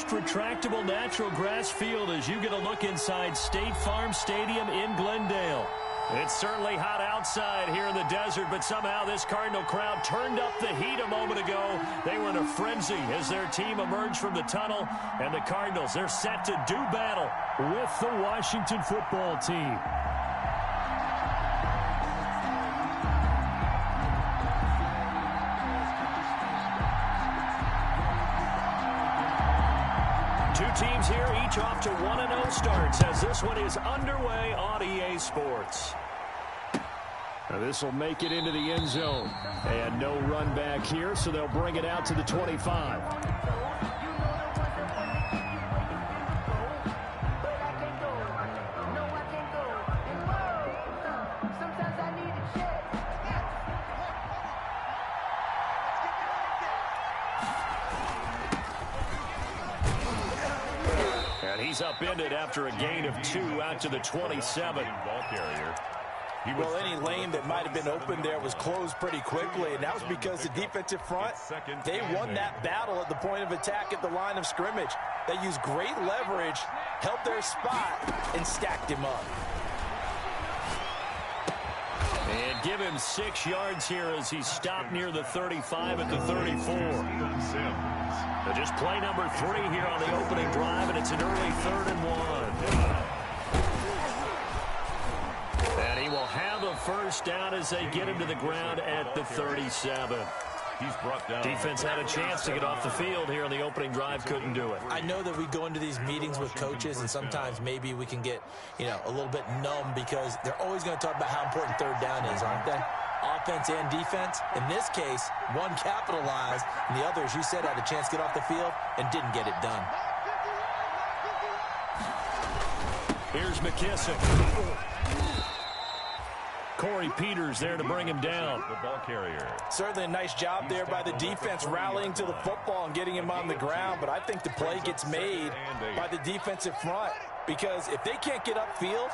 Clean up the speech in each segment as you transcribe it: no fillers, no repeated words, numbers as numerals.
first retractable natural grass field as you get a look inside State Farm Stadium in Glendale. It's certainly hot outside here in the desert, but somehow this Cardinal crowd turned up the heat a moment ago. They were in a frenzy as their team emerged from the tunnel, and the Cardinals, they're set to do battle with the Washington football team. Two teams here, each off to 1-0 starts as this one is underway on EA Sports. Now this will make it into the end zone. And no run back here, so they'll bring it out to the 25. He's upended after a gain of 2 out to the 27. Ball carrier. Well, any lane that might have been open there was closed pretty quickly, and that was because the defensive front, they won that battle at the point of attack at the line of scrimmage. They used great leverage, held their spot, and stacked him up. And give him 6 yards here as he stopped near the 35 at the 34. Just play number 3 here on the opening drive, and it's an early 3rd and 1. And he will have a first down as they get him to the ground at the 37. He's brought down. Defense had a chance to get off the field here on the opening drive, couldn't do it. I know that we go into these meetings with coaches, and sometimes maybe we can get, a little bit numb because they're always going to talk about how important 3rd down is, aren't they? Offense and defense. In this case, one capitalized, and the other, as you said, had a chance to get off the field and didn't get it done. Here's McKissick. Corey Peters there to bring him down. The ball carrier. Certainly a nice job there by the defense rallying to the football and getting him on the ground, but I think the play gets made by the defensive front because if they can't get upfield,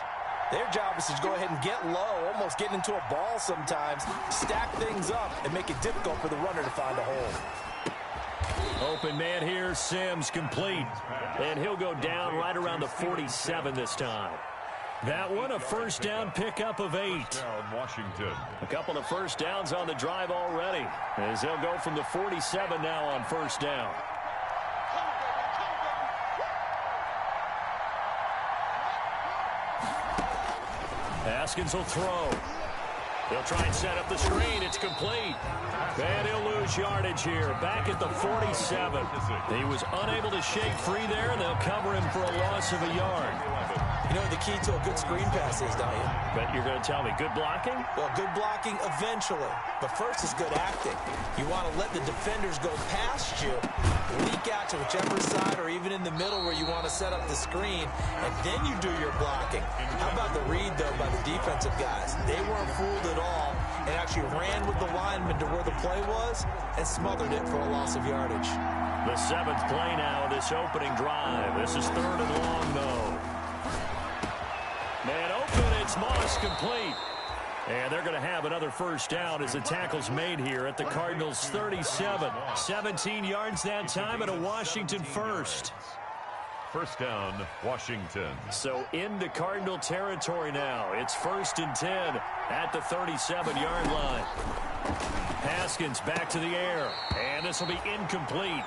their job is to go ahead and get low, almost get into a ball sometimes, stack things up, and make it difficult for the runner to find a hole. Open man here, Sims complete. And he'll go down right around the 47 this time. That one, a first down pickup of 8. Down Washington. A couple of first downs on the drive already, as they'll go from the 47 now on first down. Haskins will throw. He'll try and set up the screen. It's complete. And he'll lose yardage here. Back at the 47. He was unable to shake free there, and they'll cover him for a loss of a yard. You know what the key to a good screen pass is, don't you? But you're going to tell me, good blocking? Well, good blocking eventually. But first is good acting. You want to let the defenders go past you, leak out to whichever side or even in the middle where you want to set up the screen, and then you do your blocking. How about the read, though, by the defensive guys? They weren't fooled at all and actually ran with the lineman to where the play was and smothered it for a loss of yardage. The 7th play now of this opening drive. This is 3rd and long, though. Man open, it's Moss complete. And they're going to have another first down as the tackle's made here at the Cardinals' 37. 17 yards that time and a Washington first. First down, Washington. So into Cardinal territory now. It's 1st and 10 at the 37-yard line. Haskins back to the air. And this will be incomplete.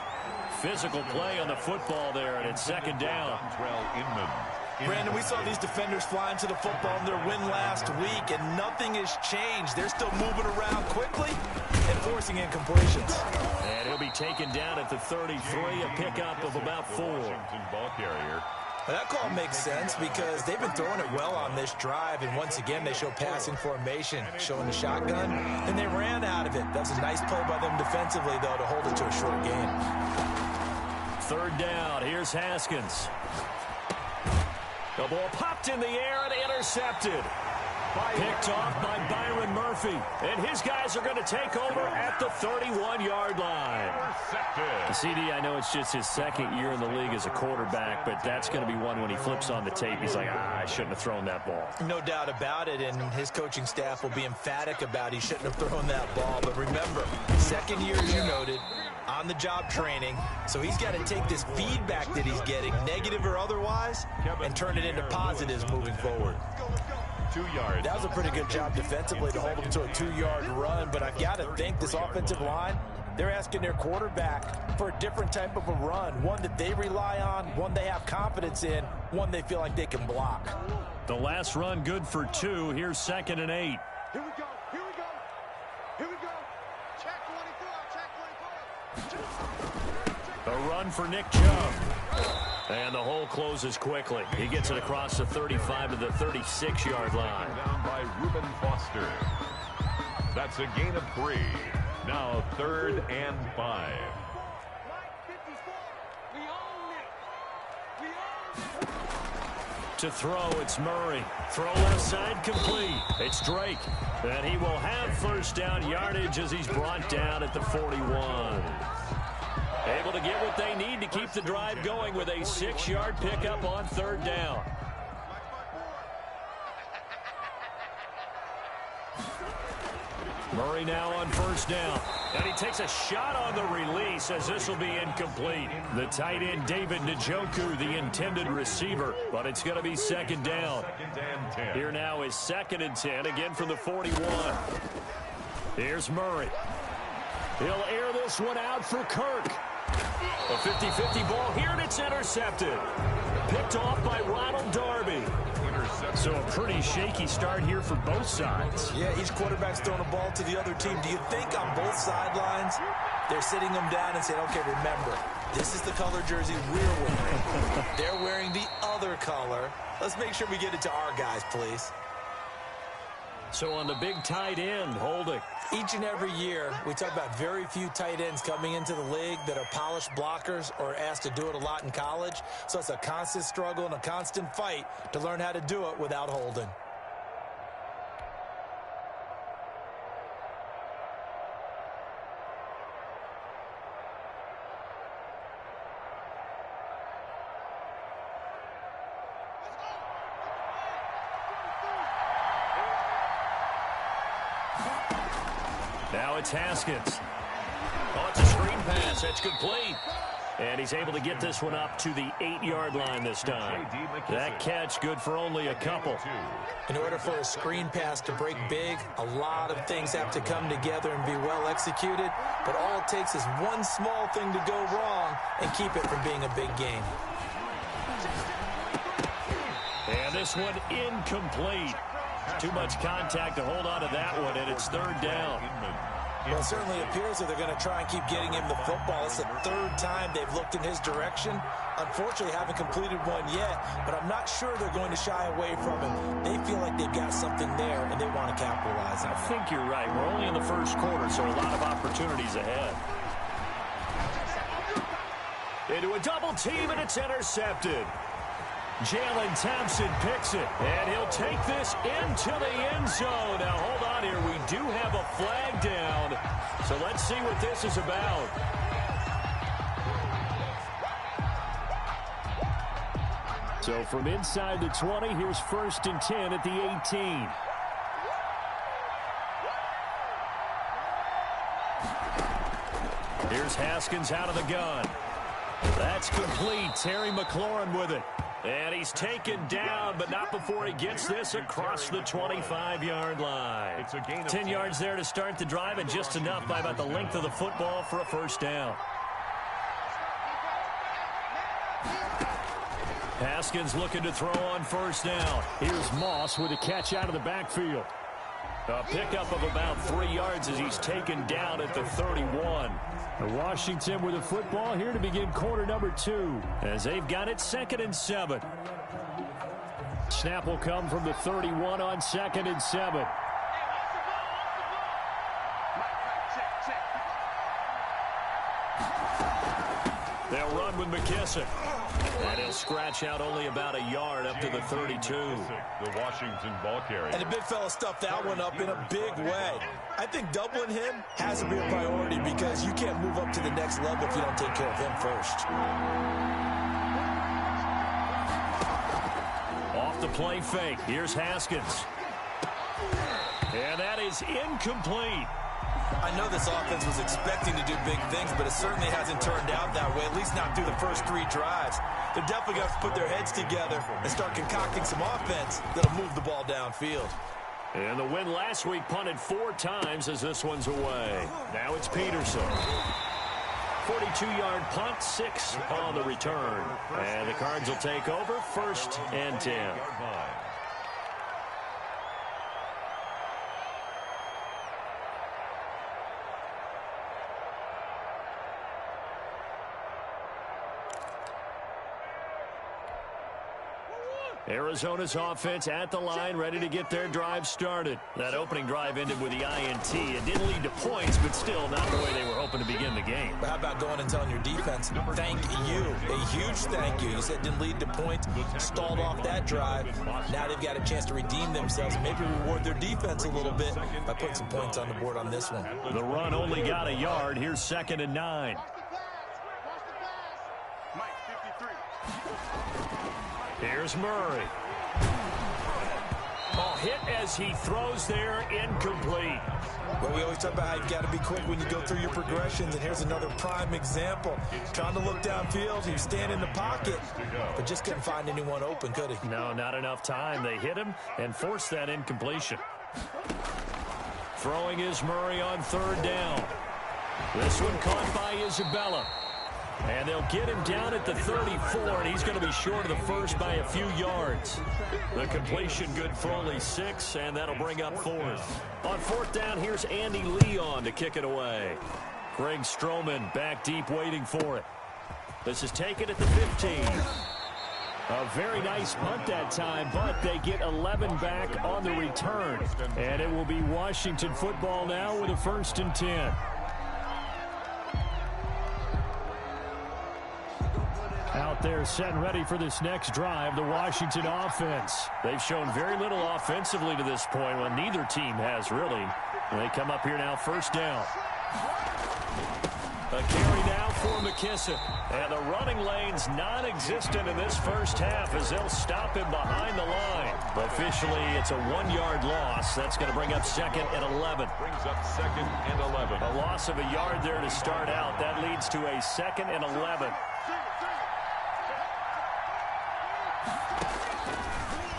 Physical play on the football there, and it's 2nd down. Brandon, we saw these defenders flying to the football in their win last week, and nothing has changed. They're still moving around quickly and forcing incompletions. And he'll be taken down at the 33, a pickup of about 4. Washington ball carrier. Well, that call makes sense because they've been throwing it well on this drive, and once again they show passing formation, showing the shotgun, and they ran out of it. That's a nice play by them defensively, though, to hold it to a short game. 3rd down. Here's Haskins. The ball popped in the air and intercepted. Picked off by Byron Murphy. And his guys are going to take over at the 31-yard line. CD, I know it's just his 2nd year in the league as a quarterback, but that's going to be one when he flips on the tape. He's like, I shouldn't have thrown that ball. No doubt about it, and his coaching staff will be emphatic about he shouldn't have thrown that ball. But remember, 2nd year, as you noted, on-the-job training, so he's got to take this feedback that he's getting, negative or otherwise, and turn it into positives moving forward. 2 yards. That was a pretty good job defensively to hold him to a 2-yard run, but I've got to think this offensive line, they're asking their quarterback for a different type of a run, one that they rely on, one they have confidence in, one they feel like they can block. The last run good for 2. Here's 2nd and 8. Here we go. Here we go. Here we go. Check 24. Check 24. The run for Nick Chubb. And the hole closes quickly. He gets it across the 35 to the 36-yard line. Down by Reuben Foster. That's a gain of 3. Now 3rd and 5. To throw, it's Murray. Throw left side, complete. It's Drake. And he will have first down yardage as he's brought down at the 41. Able to get what they need to keep the drive going with a 6-yard pickup on 3rd down. Murray now on 1st down. And he takes a shot on the release as this will be incomplete. The tight end, David Njoku, the intended receiver. But it's going to be 2nd down. 2nd and 10. Here now is 2nd and 10, again from the 41. Here's Murray. He'll air this one out for Kirk. A 50-50 ball here, and it's intercepted. Picked off by Ronald Darby. So a pretty shaky start here for both sides. Yeah, each quarterback's throwing a ball to the other team. Do you think on both sidelines they're sitting them down and saying, okay, remember, this is the color jersey we're wearing. They're wearing the other color. Let's make sure we get it to our guys, please. So on the big tight end, holding. Each and every year, we talk about very few tight ends coming into the league that are polished blockers or asked to do it a lot in college. So it's a constant struggle and a constant fight to learn how to do it without holding. Now it's Haskins. Oh, it's a screen pass. That's complete. And he's able to get this one up to the 8-yard line this time. That catch good for only a couple. In order for a screen pass to break big, a lot of things have to come together and be well executed. But all it takes is one small thing to go wrong and keep it from being a big game. And this one incomplete. Too much contact to hold on to that one, and it's 3rd down. Well, it certainly appears that they're going to try and keep getting him the football. It's the 3rd time they've looked in his direction. Unfortunately, haven't completed one yet, but I'm not sure they're going to shy away from him. They feel like they've got something there, and they want to capitalize on it. I think you're right. We're only in the 1st quarter, so a lot of opportunities ahead. Into a double team, and it's intercepted. Jalen Thompson picks it, and he'll take this into the end zone. Now, hold on here. We do have a flag down, so let's see what this is about. So from inside the 20, here's 1st and 10 at the 18. Here's Haskins out of the gun. That's complete. Terry McLaurin with it. And he's taken down, but not before he gets this across the 25-yard line. It's a gain of 10 yards there to start the drive, and just enough by about the length of the football for a 1st down. Haskins looking to throw on 1st down. Here's Moss with a catch out of the backfield. A pickup of about 3 yards as he's taken down at the 31. Washington with the football here to begin quarter number 2 as they've got it 2nd and 7. Snap will come from the 31 on 2nd and 7. They'll run with McKissick. And he'll scratch out only about a yard up to the 32. The Washington ball carrier. And the big fella stuffed that one up in a big way. I think doubling him has to be a priority because you can't move up to the next level if you don't take care of him first. Off the play fake. Here's Haskins. And that is incomplete. I know this offense was expecting to do big things, but it certainly hasn't turned out that way, at least not through the first 3 drives. They're definitely going to put their heads together and start concocting some offense that'll move the ball downfield. And the win last week punted 4 times as this one's away. Now it's Peterson. 42-yard punt, 6 on the return. And the Cards will take over, 1st and 10. Arizona's offense at the line, ready to get their drive started. That opening drive ended with the INT. It didn't lead to points, but still not the way they were hoping to begin the game. But how about going and telling your defense, thank you, a huge thank you. You said it didn't lead to points, stalled off that drive. Now they've got a chance to redeem themselves and maybe reward their defense a little bit by putting some points on the board on this one. The run only got a yard. Here's 2nd and 9. Here's Murray. Ball hit as he throws there, incomplete. Well, we always talk about how you've got to be quick when you go through your progressions, and here's another prime example. Trying to look downfield, he was standing in the pocket, but just couldn't find anyone open, could he? No, not enough time. They hit him and forced that incompletion. Throwing is Murray on 3rd down. This one caught by Isabella. And they'll get him down at the 34, and he's going to be short of the first by a few yards. The completion good for only 6, and that'll bring up 4th. On 4th down, here's Andy Leon to kick it away. Greg Stroman back deep waiting for it. This is taken at the 15. A very nice punt that time, but they get 11 back on the return. And it will be Washington football now with a 1st and 10. Out there set and ready for this next drive, the Washington offense. They've shown very little offensively to this point, when neither team has really. They come up here now, 1st down. A carry now for McKissick. And the running lane's non-existent in this first half as they'll stop him behind the line. Officially, it's a 1-yard loss. That's going to bring up 2nd and 11. Brings up 2nd and 11. A loss of a yard there to start out. That leads to a 2nd and 11.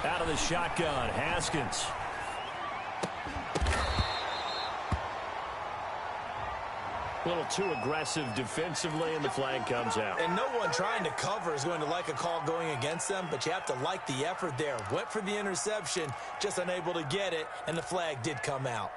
Out of the shotgun, Haskins. A little too aggressive defensively, and the flag comes out. And no one trying to cover is going to like a call going against them, but you have to like the effort there. Went for the interception, just unable to get it, and the flag did come out.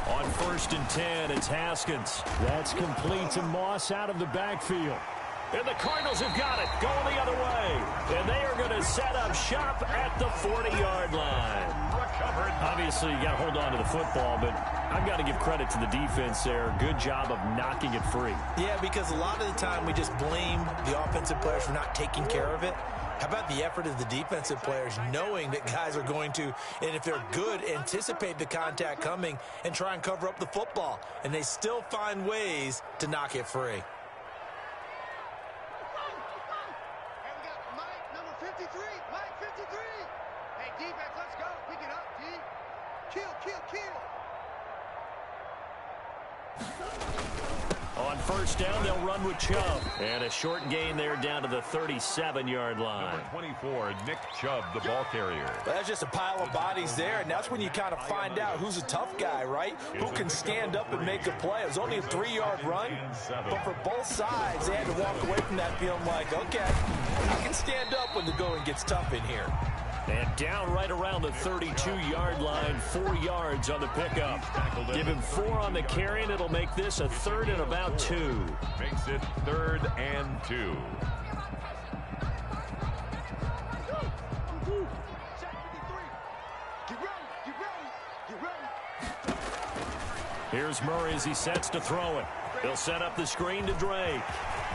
On 1st and 10, it's Haskins. That's complete to Moss out of the backfield. And the Cardinals have got it, going the other way. And they are going to set up shop at the 40-yard line. Obviously, you got to hold on to the football, but I've got to give credit to the defense there. Good job of knocking it free. Yeah, because a lot of the time we just blame the offensive players for not taking care of it. How about the effort of the defensive players knowing that guys are going to, and if they're good, anticipate the contact coming and try and cover up the football. And they still find ways to knock it free. On 1st down, they'll run with Chubb. And a short gain there down to the 37-yard line. Number 24, Nick Chubb, the ball carrier. Well, that's just a pile of bodies there, and that's when you kind of find out who's a tough guy, right? Who can stand up and make a play. It was only a 3-yard run, but for both sides, they had to walk away from that feeling like, okay, I can stand up when the going gets tough in here. And down right around the 32-yard line, 4 yards on the pickup. Give him 4 on the carry, and it'll make this a 3rd and about 2. Makes it 3rd and 2. Here's Murray as he sets to throw it. He'll set up the screen to Drake.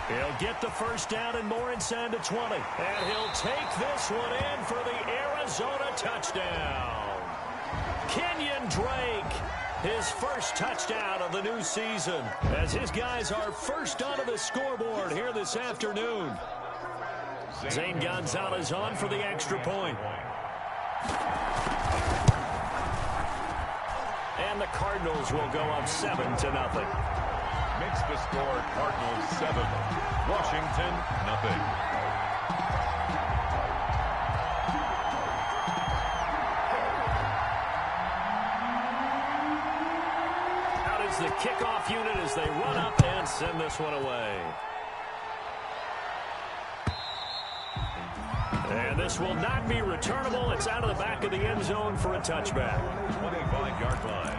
He'll get the 1st down and more inside the 20. And he'll take this one in for the Arizona touchdown. Kenyon Drake, his first touchdown of the new season, as his guys are first onto the scoreboard here this afternoon. Zane Gonzalez on for the extra point. And the Cardinals will go up 7-0. Makes the score Cardinals 7, Washington nothing. Out is the kickoff unit as they run up and send this one away. And this will not be returnable. It's out of the back of the end zone for a touchback. 25-yard line.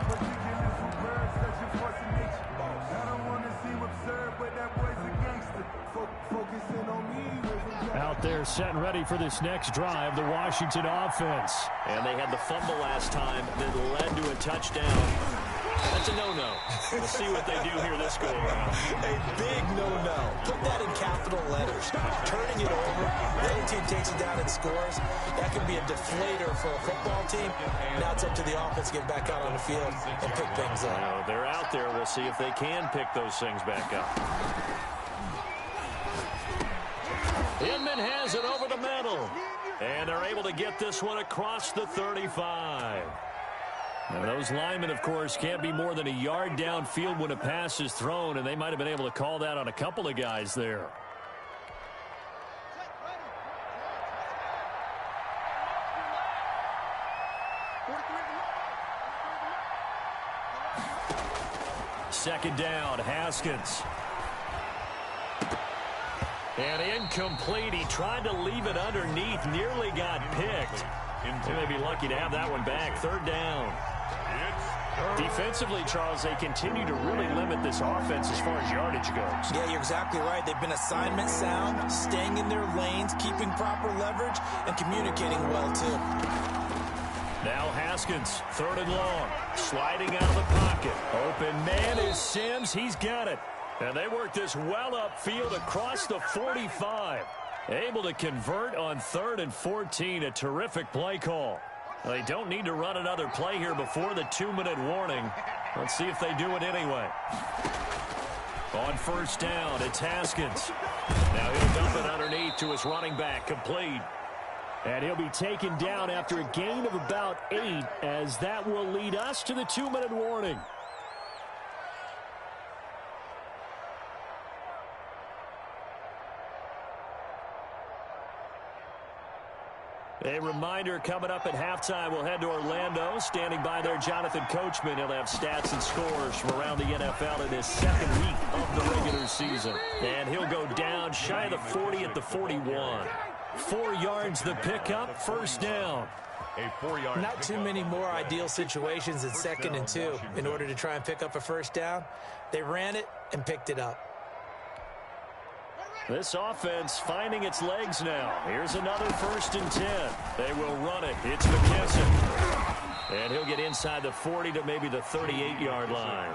Out there set and ready for this next drive, the Washington offense. And they had the fumble last time that led to a touchdown. That's a no-no. We'll see what they do here this go-around. A big no-no. Put that in capital letters. Turning it over, the other team takes it down and scores. That could be a deflator for a football team. Now it's up to the offense to get back out on the field and pick things up. Well, they're out there. We'll see if they can pick those things back up. Inman has it over the middle. And they're able to get this one across the 35. And those linemen, of course, can't be more than a yard downfield when a pass is thrown, and they might have been able to call that on a couple of guys there. Second down, Haskins. And incomplete. He tried to leave it underneath, nearly got picked. They may be lucky to have that one back. Third down. Defensively, Charles, they continue to really limit this offense as far as yardage goes. Yeah, you're exactly right. They've been assignment sound, staying in their lanes, keeping proper leverage, and communicating well, too. Now Haskins, third and long, sliding out of the pocket. Open man is Sims. He's got it. And they work this well upfield across the 45. Able to convert on 3rd and 14. A terrific play call. They don't need to run another play here before the 2-minute warning. Let's see if they do it anyway. On first down, it's Haskins. Now he'll dump it underneath to his running back, complete. And he'll be taken down after a gain of about 8, as that will lead us to the 2-minute warning. A reminder coming up at halftime, we'll head to Orlando. Standing by there, Jonathan Coachman. He'll have stats and scores from around the NFL in his second week of the regular season. And he'll go down shy of the 40 at the 41. 4 yards the pickup, first down. A 4-yard. Not too many more ideal situations in 2nd and 2 in order to try and pick up a first down. They ran it and picked it up. This offense finding its legs now. Here's another 1st and 10. They will run it. It's McKissick. And he'll get inside the 40 to maybe the 38-yard line.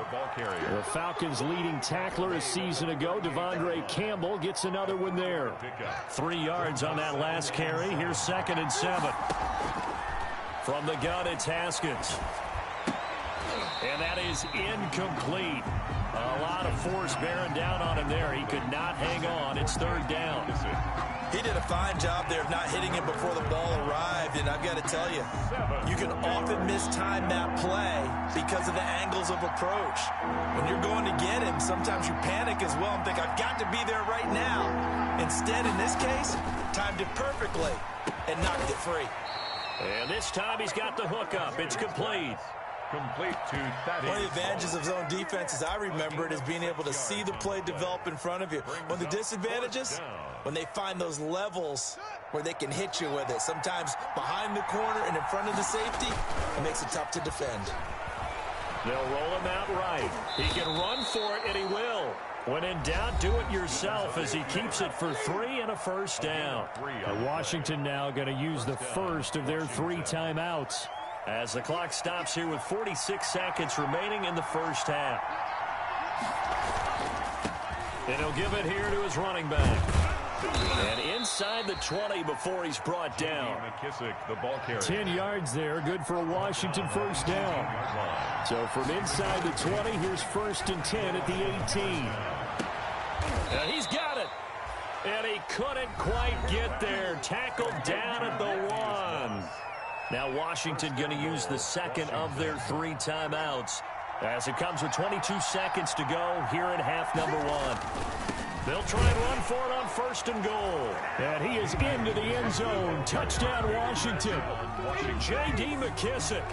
The Falcons' leading tackler a season ago, Devondre Campbell, gets another one there. 3 yards on that last carry. Here's 2nd and 7. From the gun, it's Haskins. And that is incomplete. A lot of force bearing down on him there. He could not hang on. It's 3rd down. He did a fine job there of not hitting him before the ball arrived, and I've got to tell you, you can often mistime that play because of the angles of approach. When you're going to get him, sometimes you panic as well and think, I've got to be there right now. Instead, in this case, timed it perfectly and knocked it free. And this time he's got the hook up. It's complete. Complete to Thaddeus. One of the advantages of zone defense, as I remember it, is being able to see the play develop in front of you. One of the disadvantages, when they find those levels where they can hit you with it, sometimes behind the corner and in front of the safety, it makes it tough to defend. They'll roll him out right. He can run for it, and he will. When in doubt, do it yourself as he keeps it for 3 and a first down. Washington now going to use the first of their 3 timeouts. As the clock stops here with 46 seconds remaining in the first half. And he'll give it here to his running back. And inside the 20 before he's brought down. McKissick, the ball carrier. 10 yards there, good for a Washington first down. So from inside the 20, here's 1st and 10 at the 18. And he's got it. And he couldn't quite get there. Tackled down at the 1. Now Washington going to use the second of their 3 timeouts as it comes with 22 seconds to go here in half number 1. They'll try and run for it on 1st and goal. And he is into the end zone. Touchdown, Washington. J.D. McKissick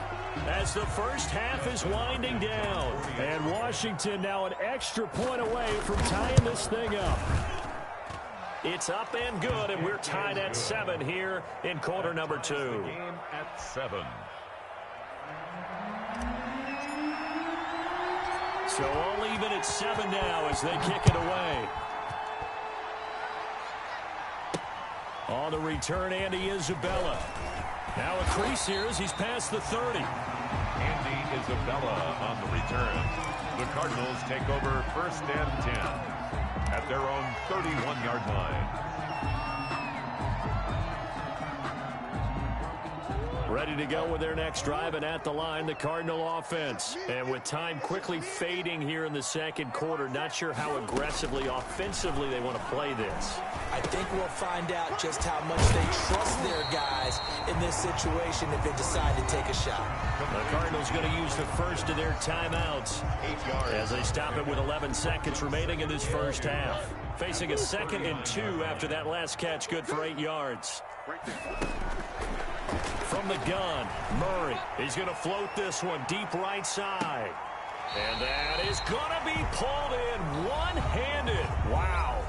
as the first half is winding down. And Washington now an extra point away from tying this thing up. It's up and good, and we're tied at 7 here in quarter number 2. Game at 7. So all even at 7 now as they kick it away. On the return, Andy Isabella. Now a crease here as he's past the 30. Andy Isabella on the return. The Cardinals take over 1st and 10 at their own 31-yard line. Ready to go with their next drive, and at the line, the Cardinal offense. And with time quickly fading here in the second quarter, not sure how aggressively, offensively they want to play this. I think we'll find out just how much they trust their guys in this situation if they decide to take a shot. The Cardinals going to use the first of their timeouts as they stop it with 11 seconds remaining in this first half. Facing a 2nd and 2 after that last catch, good for 8 yards. From the gun, Murray. He's going to float this one deep right side. And that is going to be pulled in one-handed. Wow.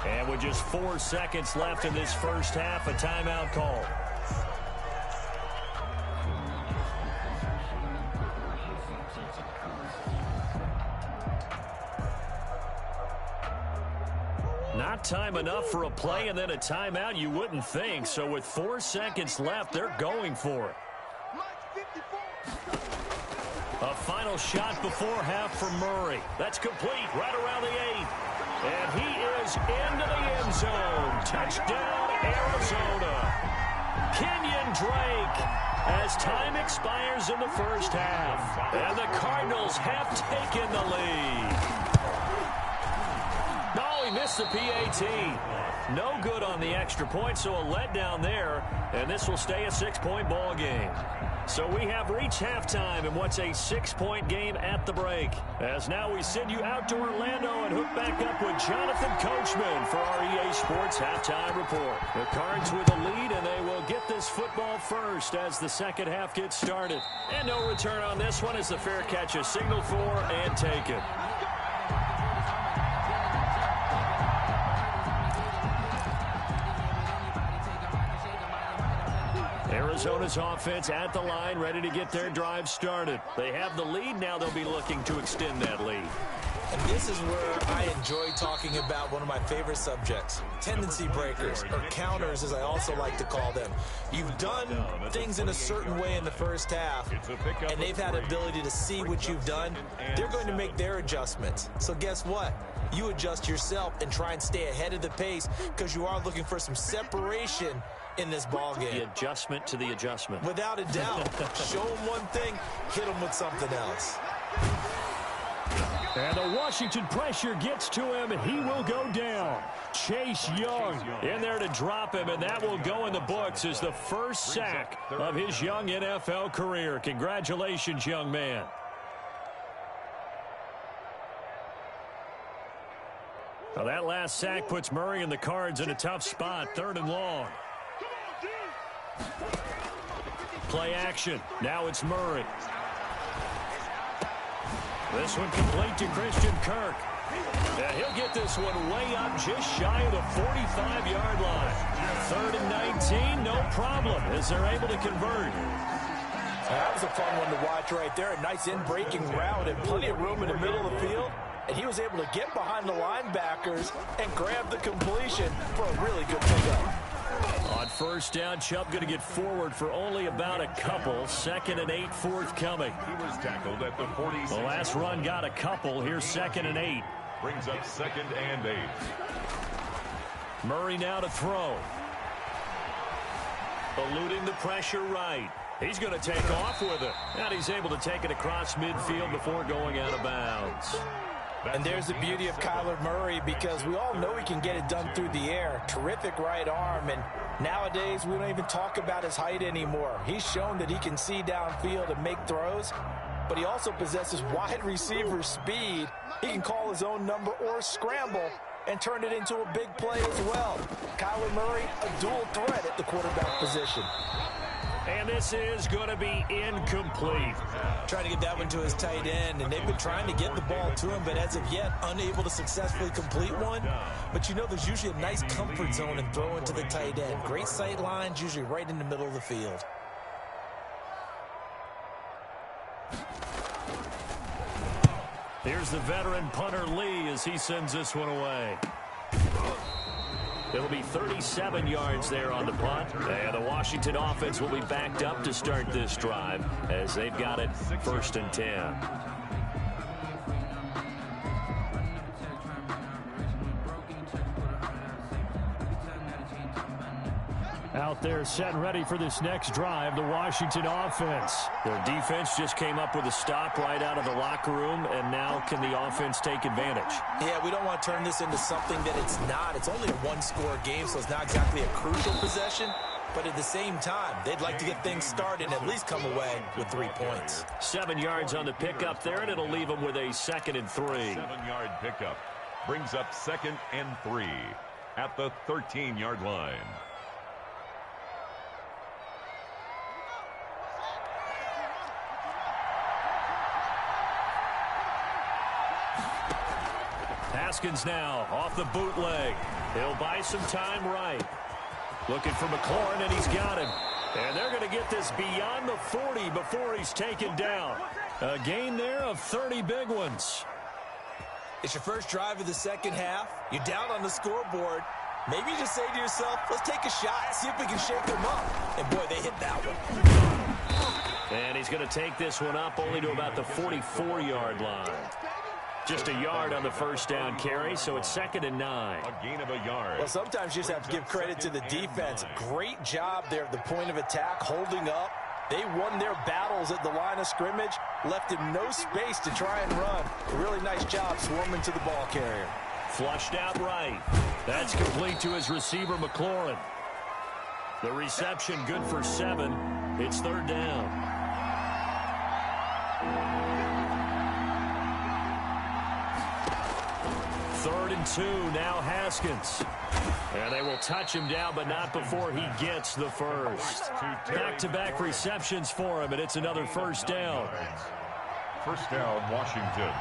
And with just 4 seconds left in this first half, a timeout call. Not time enough for a play and then a timeout, you wouldn't think. So with 4 seconds left, they're going for it. A final shot before half for Murray. That's complete right around the 8. And he is into the end zone. Touchdown, Arizona. Kenyon Drake as time expires in the first half. And the Cardinals have taken the lead. No, he missed the PAT. No good on the extra point, so a letdown there. And this will stay a 6-point ball game. So we have reached halftime in what's a 6-point game at the break. As now we send you out to Orlando and hook back up with Jonathan Coachman for our EA Sports Halftime Report. The Cards with the lead, and they will get this football first as the second half gets started. And no return on this one as the fair catch is signaled for and taken. Arizona's offense at the line, ready to get their drive started. They have the lead. Now they'll be looking to extend that lead. And this is where I enjoy talking about one of my favorite subjects, tendency breakers, or counters as I also like to call them. You've done things in a certain way in the first half, and they've had the ability to see what you've done. They're going to make their adjustments. So guess what? You adjust yourself and try and stay ahead of the pace because you are looking for some separation in this ball game. The adjustment to the adjustment. Without a doubt. Show them one thing, hit them with something else. And the Washington pressure gets to him, and he will go down. Chase Young in there to drop him, and that will go in the books as the first sack of his young NFL career. Congratulations, young man. Well, that last sack puts Murray and the Cards in a tough spot, 3rd and long. Play action. Now it's Murray. This one complete to Christian Kirk. And he'll get this one way up just shy of the 45-yard line. 3rd and 19, no problem, as they're able to convert. That was a fun one to watch right there. A nice in-breaking route and plenty of room in the middle of the field. And he was able to get behind the linebackers and grab the completion for a really good pickup. On first down, Chubb going to get forward for only about a couple. 2nd and 8 forthcoming. He was tackled at the 46. The last run got a couple. Here's 2nd and 8. Brings up 2nd and 8. Murray now to throw. Eluding the pressure right. He's going to take off with it. And he's able to take it across midfield before going out of bounds. And there's the beauty of Kyler Murray, because we all know he can get it done through the air. Terrific right arm, and nowadays we don't even talk about his height anymore. He's shown that he can see downfield and make throws, but he also possesses wide receiver speed. He can call his own number or scramble and turn it into a big play as well. Kyler Murray, a dual threat at the quarterback position. And this is going to be incomplete. Trying to get that one to his tight end, and they've been trying to get the ball to him, but as of yet, unable to successfully complete one. But you know there's usually a nice comfort zone in throwing to the tight end. Great sight lines, usually right in the middle of the field. Here's the veteran punter Lee as he sends this one away. It'll be 37 yards there on the punt. And the Washington offense will be backed up to start this drive as they've got it 1st and 10. Out there set and ready for this next drive, the Washington offense. Their defense just came up with a stop right out of the locker room, and now can the offense take advantage? Yeah, we don't want to turn this into something that it's not. It's only a one-score game, so it's not exactly a crucial possession. But at the same time, they'd like to get things started and at least come away with 3 points. 7 yards on the pickup there, and it'll leave them with a 2nd and 3. 7-yard pickup brings up 2nd and 3 at the 13-yard line. Haskins now off the bootleg. He'll buy some time right. Looking for McLaurin, and he's got him. And they're going to get this beyond the 40 before he's taken down. A gain there of 30 big ones. It's your first drive of the second half. You're down on the scoreboard. Maybe you just say to yourself, let's take a shot, see if we can shake them up. And boy, they hit that one. And he's going to take this one up only to about the 44-yard line. Just a yard on the first down carry, so it's 2nd and 9. A gain of a yard. Well, sometimes you just have to give credit to the defense. Great job there at the point of attack, holding up. They won their battles at the line of scrimmage, left him no space to try and run. A really nice job swarming to the ball carrier. Flushed out right. That's complete to his receiver, McLaurin. The reception good for 7. It's 3rd down. 3rd and 2, now Haskins. And they will touch him down, but not before he gets the first. Back-to-back receptions for him, and it's another first down. First down, Washington.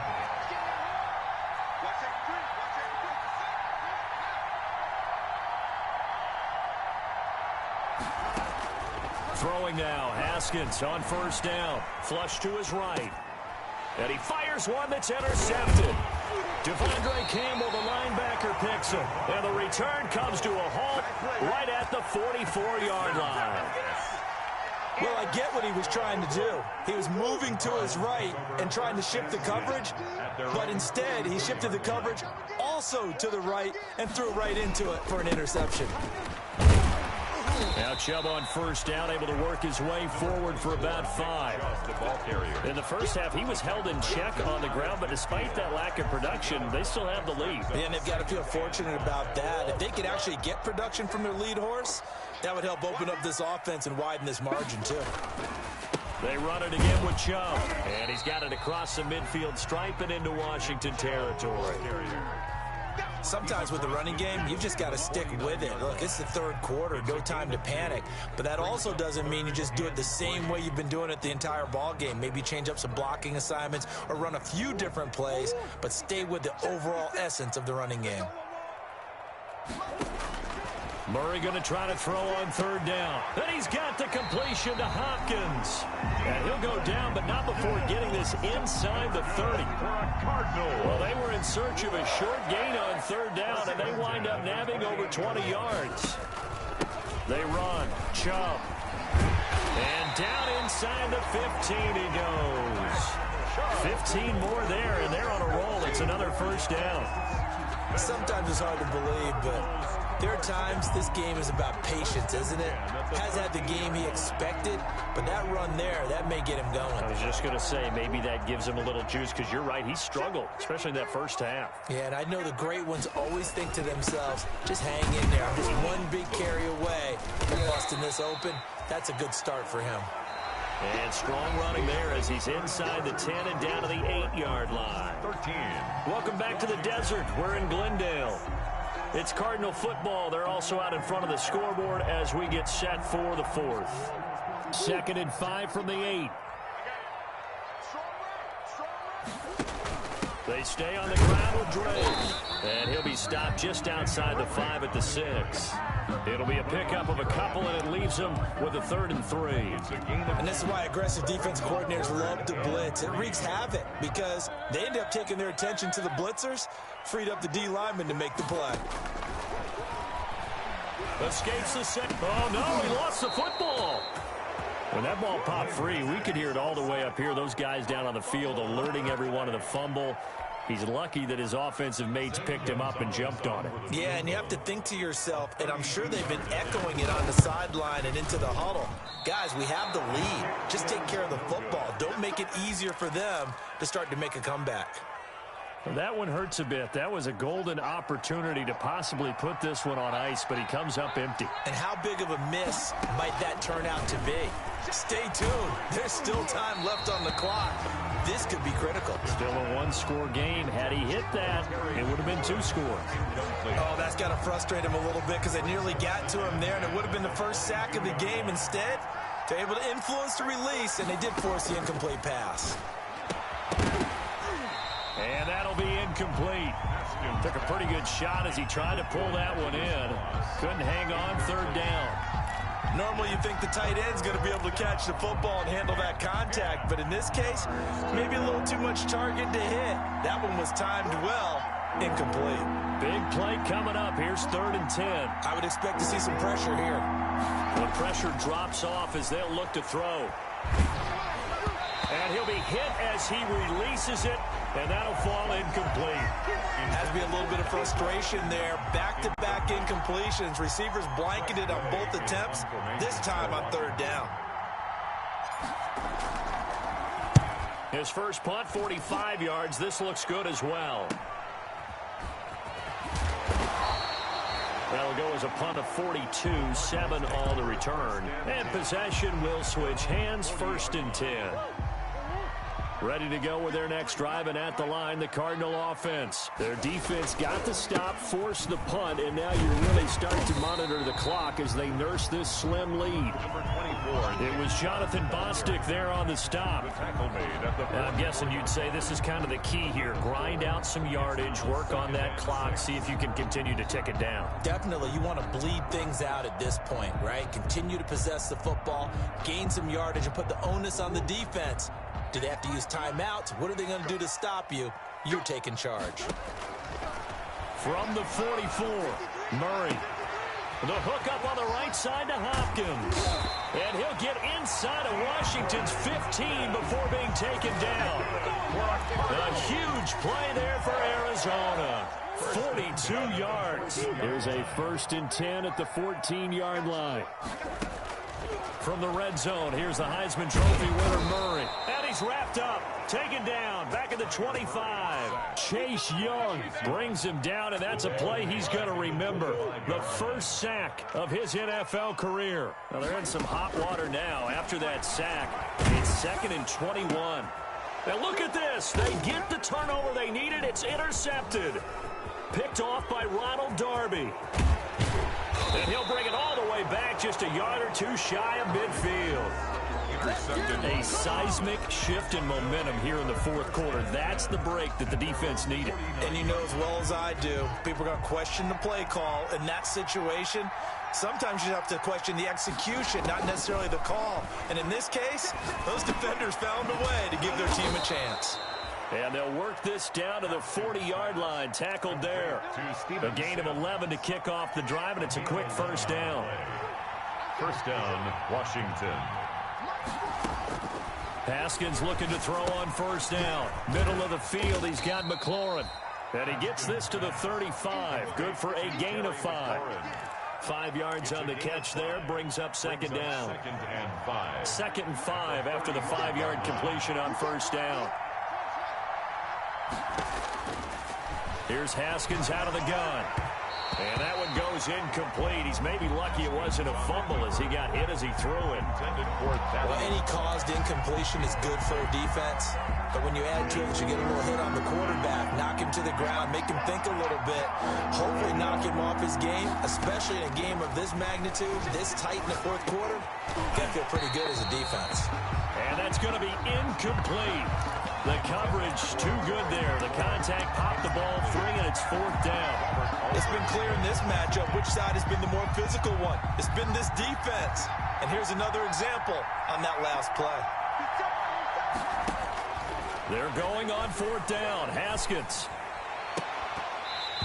Throwing now, Haskins on first down. Flush to his right. And he fires one that's intercepted. Devondre Campbell, the linebacker, picks him. And the return comes to a halt right at the 44-yard line. Well, I get what he was trying to do. He was moving to his right and trying to shift the coverage, but instead he shifted the coverage also to the right and threw right into it for an interception. Now Chubb on first down, able to work his way forward for about 5. In the first half, he was held in check on the ground, but despite that lack of production, they still have the lead. And they've got to feel fortunate about that. If they could actually get production from their lead horse, that would help open up this offense and widen this margin, too. They run it again with Chubb, and he's got it across the midfield stripe and into Washington territory. Sometimes with the running game, you've just got to stick with it. Look, it's the 3rd quarter, no time to panic. But that also doesn't mean you just do it the same way you've been doing it the entire ball game. Maybe change up some blocking assignments or run a few different plays, but stay with the overall essence of the running game. Murray going to try to throw on 3rd down. Then he's got the completion to Hopkins. And he'll go down, but not before getting this inside the 30. Well, they were in search of a short gain on 3rd down, and they wind up nabbing over 20 yards. They run. Chubb. And down inside the 15 he goes. 15 more there, and they're on a roll. It's another first down. Sometimes it's hard to believe, but There are times this game is about patience, isn't it? Has had the game he expected, but that run there, that may get him going. I was just going to say, maybe that gives him a little juice, because you're right, he struggled, especially in that first half. Yeah, and I know the great ones always think to themselves, just hang in there. I'm just one big carry away from busting this open. That's a good start for him. And strong running there as he's inside the 10 and down to the 8-yard line. 13. Welcome back to the desert. We're in Glendale. It's Cardinal football. They're also out in front of the scoreboard as we get set for the 4th. 2nd and 5 from the 8. They stay on the ground with Drake. And he'll be stopped just outside the 5 at the 6. It'll be a pickup of a couple, and it leaves them with a 3rd and 3. And this is why aggressive defense coordinators love to blitz. It wreaks havoc because they end up taking their attention to the blitzers, freed up the D lineman to make the play. Escapes the set. Oh, no, he lost the football. When that ball popped free, we could hear it all the way up here. Those guys down on the field alerting everyone of the fumble. He's lucky that his offensive mates picked him up and jumped on it. Yeah, and you have to think to yourself, and I'm sure they've been echoing it on the sideline and into the huddle. Guys, we have the lead. Just take care of the football. Don't make it easier for them to start to make a comeback. Well, that one hurts a bit. That was a golden opportunity to possibly put this one on ice, but he comes up empty. And how big of a miss might that turn out to be? Stay tuned. There's still time left on the clock. This could be critical. Still a one-score game. Had he hit that, it would have been 2 scores. Oh, that's got to frustrate him a little bit because they nearly got to him there, and it would have been the first sack of the game. Instead, they're able to influence the release, and they did force the incomplete pass. And that'll be incomplete. Took a pretty good shot as he tried to pull that one in. Couldn't hang on, 3rd down. Normally you think the tight end's going to be able to catch the football and handle that contact, but in this case, maybe a little too much target to hit. That one was timed well, incomplete. Big play coming up. Here's 3rd and 10. I would expect to see some pressure here. The pressure drops off as they'll look to throw. And he'll be hit as he releases it, and that'll fall incomplete. Has to be a little bit of frustration there. Back-to-back incompletions. Receivers blanketed on both attempts, this time on 3rd down. His first punt, 45 yards. This looks good as well. That'll go as a punt of 42, 7 all to return. And possession will switch hands, 1st and 10. Ready to go with their next drive, and at the line, the Cardinal offense. Their defense got the stop, forced the punt, and now you really start to monitor the clock as they nurse this slim lead. Number 24. It was Jonathan Bostic there on the stop. And I'm guessing you'd say this is kind of the key here. Grind out some yardage, work on that clock, see if you can continue to tick it down. Definitely, you want to bleed things out at this point, right? Continue to possess the football, gain some yardage, and put the onus on the defense. Do they have to use timeouts? What are they going to do to stop you? You're taking charge. From the 44, Murray. The hook up on the right side to Hopkins. And he'll get inside of Washington's 15 before being taken down. A huge play there for Arizona. 42 yards. Here's a 1st and 10 at the 14-yard line. From the red zone, here's the Heisman Trophy winner, Murray. And he's wrapped up, taken down, back at the 25. Chase Young brings him down, and that's a play he's going to remember. The first sack of his NFL career. Well, they're in some hot water now after that sack. It's 2nd and 21. Now look at this. They get the turnover they needed. It's intercepted. Picked off by Ronald Darby. And he'll bring it all the way back, just a yard or 2 shy of midfield. A seismic shift in momentum here in the 4th quarter. That's the break that the defense needed. And you know as well as I do, people are going to question the play call in that situation. Sometimes you have to question the execution, not necessarily the call. And in this case, those defenders found a way to give their team a chance. And they'll work this down to the 40-yard line, tackled there. A gain of 11 to kick off the drive, and it's a quick 1st down. 1st down, Washington. Haskins looking to throw on 1st down. Middle of the field, he's got McLaurin. And he gets this to the 35. Good for a gain of 5. 5 yards on the catch there. Brings up second down. 2nd and 5. 2nd and 5 after the 5-yard completion on first down. Here's Haskins out of the gun. And that one goes incomplete. He's maybe lucky it wasn't a fumble as he got hit as he threw it. Well, any caused incompletion is good for a defense. But when you add to it, you get a little hit on the quarterback, knock him to the ground, make him think a little bit, hopefully knock him off his game, especially in a game of this magnitude, this tight in the fourth quarter. You got to feel pretty good as a defense. And that's going to be incomplete. The coverage too good there. The contact popped the ball free, and it's 4th down. It's been clear in this matchup which side has been the more physical one. It's been this defense. And here's another example on that last play. They're going on 4th down. Haskins.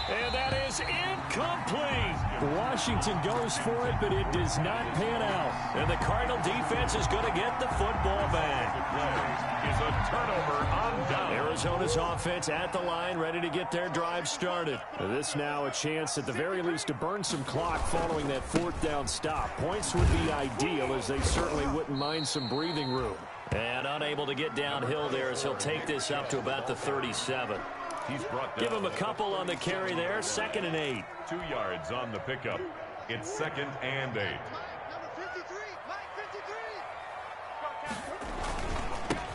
And that is incomplete. Washington goes for it, but it does not pan out. And the Cardinal defense is going to get the football back. Is a turnover on down. Arizona's offense at the line, ready to get their drive started. This now a chance at the very least to burn some clock following that 4th down stop. Points would be ideal, as they certainly wouldn't mind some breathing room. And unable to get downhill there as he'll take this up to about the 37. He's brought down. Give him a couple on the carry there. 2nd and 8. 2 yards on the pickup. It's 2nd and 8. Number 53, Mike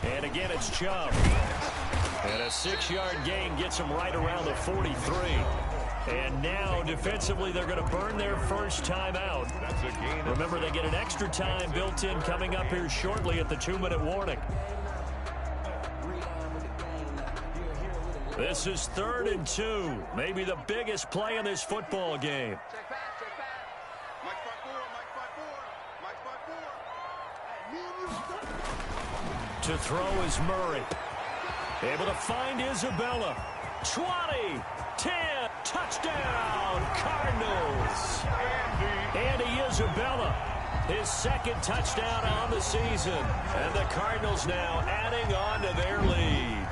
53. And again, it's Chubb. And a 6-yard gain gets him right around the 43. And now, defensively, they're going to burn their first time out. That's a gain. Remember, they get an extra time built in coming up here shortly at the 2-minute warning. This is 3rd and 2. Maybe the biggest play in this football game. Check back, check back. Mike 5-4, Mike 5-4. To throw is Murray. Able to find Isabella. 20, 10, touchdown, Cardinals. Andy Isabella, his 2nd touchdown on the season. And the Cardinals now adding on to their lead.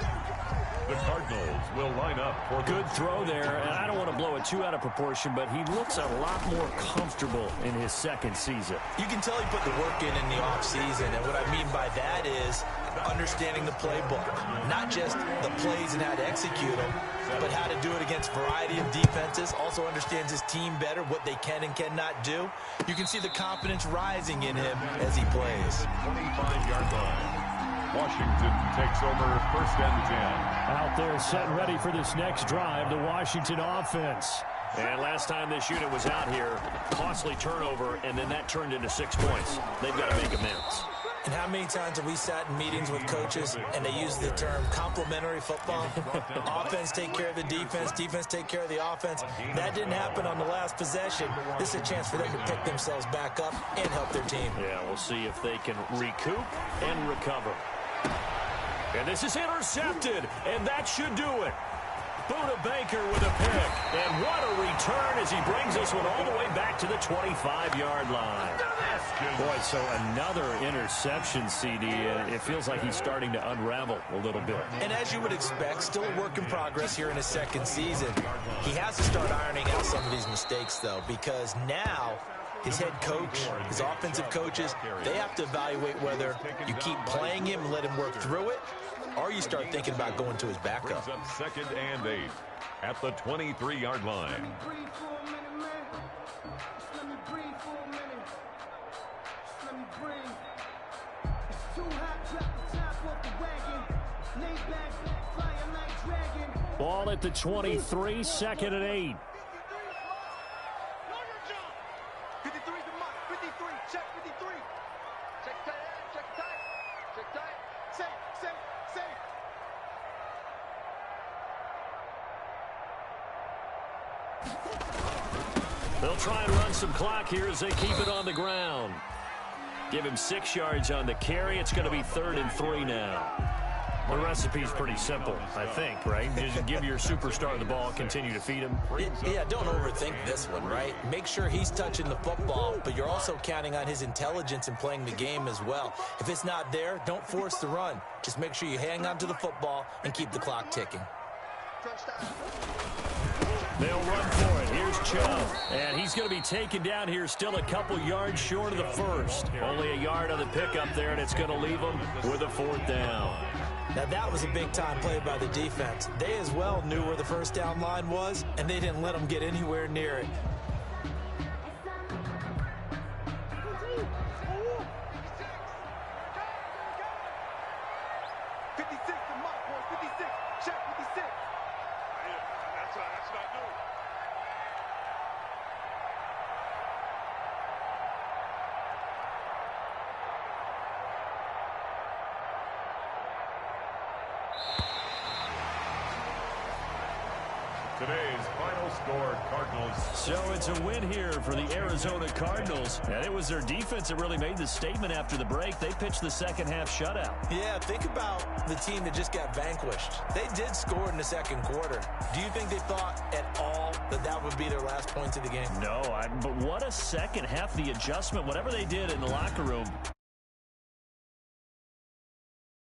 The Cardinals will line up for Good throw there, and I don't want to blow it too out of proportion, but he looks a lot more comfortable in his 2nd season. You can tell he put the work in the offseason, and what I mean by that is understanding the playbook. Not just the plays and how to execute them, but how to do it against a variety of defenses. Also understands his team better, what they can and cannot do. You can see the confidence rising in him as he plays. 25-yard line. Washington takes over 1st and 10. Out there set and ready for this next drive, the Washington offense. And last time this unit was out here, costly turnover, and then that turned into 6 points. They've got to make amends. And how many times have we sat in meetings with coaches and they use the term complementary football? Offense take care of the defense, defense take care of the offense. That didn't happen on the last possession. This is a chance for them to pick themselves back up and help their team. Yeah, we'll see if they can recoup and recover. And this is intercepted, and that should do it. Buda Baker with a pick. And what a return as he brings this one all the way back to the 25-yard line. Boy, so another interception, CD. It feels like he's starting to unravel a little bit. And as you would expect, still a work in progress here in his 2nd season. He has to start ironing out some of these mistakes, though, because now his head coach, his offensive coaches, they have to evaluate whether you keep playing him and let him work through it, or you start thinking about going to his backup. Brings up 2nd and 8 at the 23-yard line. Ball at the 23, 2nd and 8. 53 to Mike, 53, check 53. Check tight, check tight, check tight. Safe. They'll try and run some clock here as they keep it on the ground. Give him 6 yards on the carry. It's going to be 3rd and 3 now. The recipe's pretty simple, I think, right? Just give your superstar the ball, continue to feed him. Yeah, don't overthink this one, right? Make sure he's touching the football, but you're also counting on his intelligence in playing the game as well. If it's not there, don't force the run. Just make sure you hang on to the football and keep the clock ticking. They'll run for it. Here's Chubb. And he's going to be taken down here still a couple yards short of the first. Only a yard on the pickup there, and it's going to leave him with a 4th down. Now, that was a big-time play by the defense. They as well knew where the first down line was, and they didn't let them get anywhere near it. Today's final score, Cardinals. So it's a win here for the Arizona Cardinals. And it was their defense that really made the statement after the break. They pitched the second-half shutout. Yeah, think about the team that just got vanquished. They did score in the second quarter. Do you think they thought at all that that would be their last points of the game? No, but what a second half. The adjustment, whatever they did in the locker room,